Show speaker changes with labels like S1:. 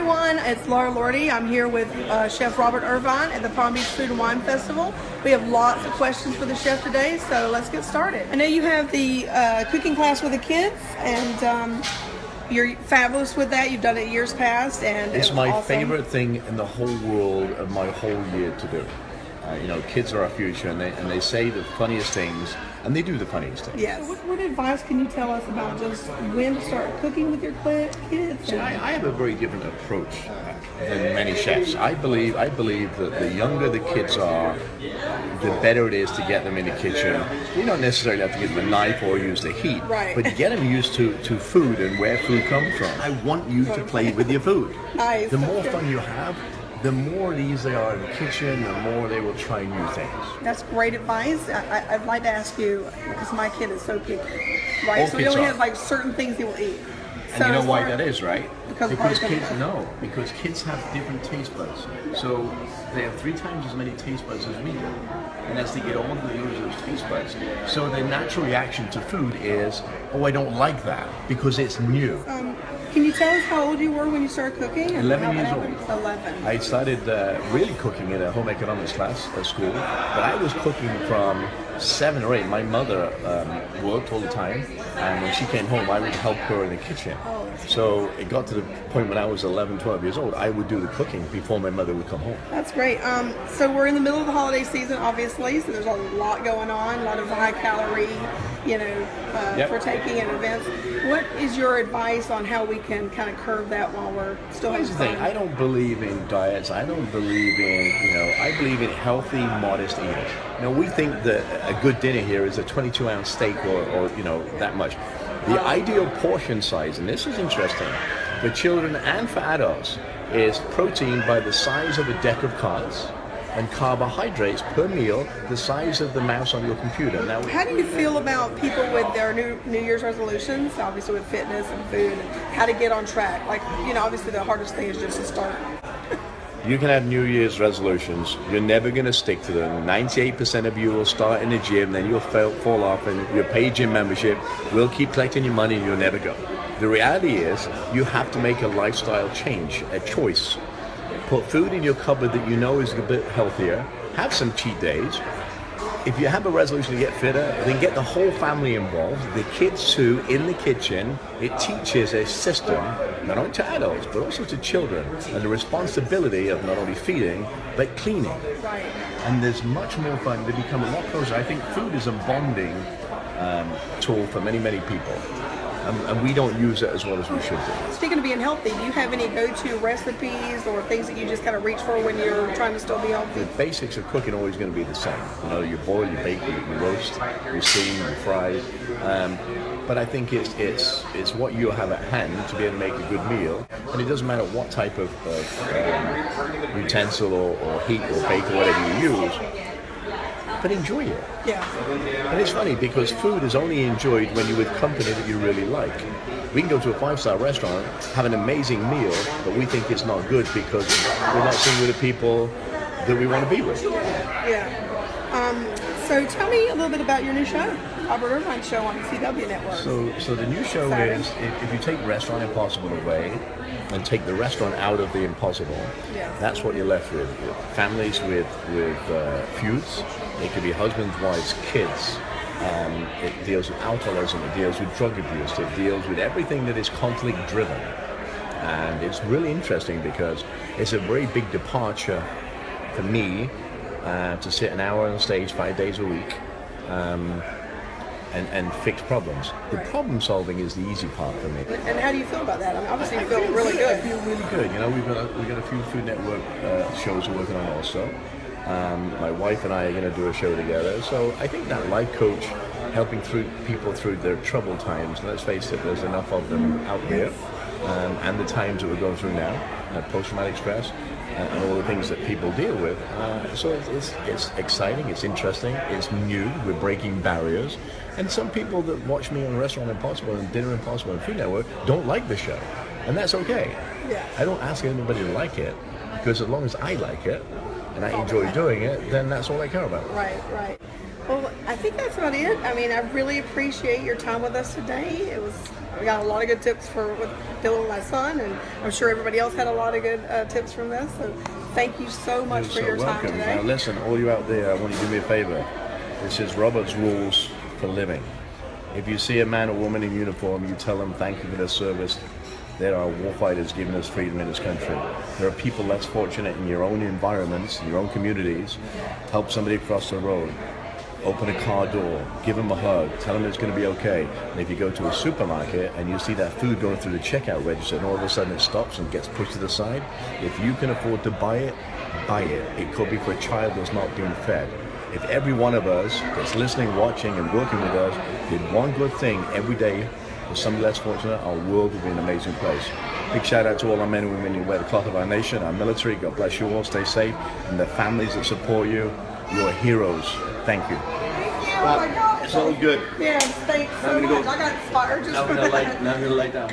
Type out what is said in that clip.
S1: everyone, it's Laura Lordy. I'm here with Chef Robert Irvine at the Palm Beach Food and Wine Festival. We have lots of questions for the chef today, so let's get started. I know you have the cooking class with the kids, and you're fabulous with that. You've done it years past, and
S2: it's my
S1: awesome.
S2: favorite thing in the whole world of my whole year to do. Kids are our future, and they say the funniest things, and they do the funniest things.
S1: Yes. What advice can you tell us about just when to start cooking with your kids?
S2: So I have a very different approach than many chefs. I believe that the younger the kids are, the better it is to get them in the kitchen. You don't necessarily have to give them a knife or use the heat,
S1: right,
S2: but get them used to food and where food comes from. I want you to play with your food.
S1: Nice.
S2: The more fun you have, the more at ease they are in the kitchen, the more they will try new things.
S1: That's great advice. I'd like to ask you, because my kid is so picky, right?
S2: All
S1: so he
S2: kids
S1: only
S2: are.
S1: has like certain things he will eat.
S2: And you know why that is, right?
S1: Because
S2: kids have different taste buds. So they have 3 times as many taste buds as we do. And as they get older, they lose those taste buds. So their natural reaction to food is, oh, I don't like that, because it's new.
S1: Can you tell us how old you were when you started cooking?
S2: 11 years old.
S1: 11.
S2: I started really cooking in a home economics class at school, but I was cooking from 7 or 8. My mother worked all the time, and when she came home, I would help her in the kitchen. So it got to the point when I was 11, 12 years old, I would do the cooking before my mother would come home.
S1: That's great. So we're in the middle of the holiday season, obviously, so there's a lot going on, a lot of high-calorie, partaking in events. What is your advice on how we can kind of curb that while we're still having
S2: Here's the thing, I don't believe in diets. I don't believe in, I believe in healthy, modest eating. We think that a good dinner here is a 22-ounce steak or that much. The ideal portion size, and this is interesting, for children and for adults, is protein by the size of a deck of cards, and carbohydrates per meal the size of the mouse on your computer. Now,
S1: how do you feel about people with their New Year's resolutions, obviously with fitness and food, and how to get on track? Obviously the hardest thing is just to start.
S2: You can have New Year's resolutions. You're never going to stick to them. 98% of you will start in the gym, then you'll fall off, and your paid gym membership will keep collecting your money, and you'll never go. The reality is, you have to make a lifestyle change, a choice. Put food in your cupboard that you know is a bit healthier. Have some cheat days. If you have a resolution to get fitter, then get the whole family involved, the kids too, in the kitchen. It teaches a system, not only to adults, but also to children, and the responsibility of not only feeding, but cleaning.
S1: Right.
S2: And there's much more fun. They become a lot closer. I think food is a bonding tool for many, many people. And we don't use it as well as we should do.
S1: Speaking of being healthy, do you have any go-to recipes or things that you just kind of reach for when you're trying to still be healthy?
S2: The basics of cooking are always going to be the same. You boil, you bake, you roast, you steam, you fry. But I think it's what you have at hand to be able to make a good meal. And it doesn't matter what type of utensil or heat or bake or whatever you use. But enjoy it.
S1: Yeah.
S2: And it's funny because food is only enjoyed when you're with company that you really like. We can go to a 5-star restaurant, have an amazing meal, but we think it's not good because we're not sitting with the people that we want to be with.
S1: Yeah. So tell me a little bit about your new show, Robert Irvine Show on the CW Network.
S2: So the new show is, if you take Restaurant Impossible away and take the restaurant out of the impossible, that's what you're left with. Families with feuds. It could be husbands, wives, kids. It deals with alcoholism, it deals with drug abuse, it deals with everything that is conflict driven. And it's really interesting because it's a very big departure for me to sit an hour on the stage 5 days a week and fix problems. The problem solving is the easy part for me.
S1: And how do you feel about that? I mean, obviously you feel really good.
S2: I feel really good. We've got a few Food Network shows we're working on also. My wife and I are going to do a show together. So I think that life coach, helping people through their troubled times, let's face it, there's enough of them out there, and the times that we're going through now, post-traumatic stress, and all the things that people deal with. So it's exciting, it's interesting, it's new, we're breaking barriers. And some people that watch me on Restaurant Impossible and Dinner Impossible and Food Network don't like the show. And that's okay.
S1: Yeah.
S2: I don't ask anybody to like it, because as long as I like it, and I enjoy doing it, then that's all I care about.
S1: Right. Well, I think that's about it. I mean, I really appreciate your time with us today. We got a lot of good tips with dealing with my son, and I'm sure everybody else had a lot of good tips from this. So thank you so much for your time
S2: welcome.
S1: today.
S2: Now listen, all you out there, I want you to do me a favor. This is Robert's rules for living. If you see a man or woman in uniform, you tell them thank you for their service. There are war fighters giving us freedom in this country. There are people less fortunate in your own environments, in your own communities. Help somebody across the road. Open a car door, give them a hug, tell them it's going to be okay. And if you go to a supermarket and you see that food going through the checkout register and all of a sudden it stops and gets pushed to the side, if you can afford to buy it, buy it. It could be for a child that's not being fed. If every one of us that's listening, watching, and working with us did one good thing every day for somebody less fortunate, our world would be an amazing place. Big shout out to all our men and women who wear the cloth of our nation, our military. God bless you all. Stay safe. And the families that support you, you're heroes. Thank you.
S1: Thank you. Oh my gosh.
S2: It's all good.
S1: Yes, thanks so much. I got inspired just
S2: Now I'm
S1: from
S2: going
S1: that.
S2: to lay down.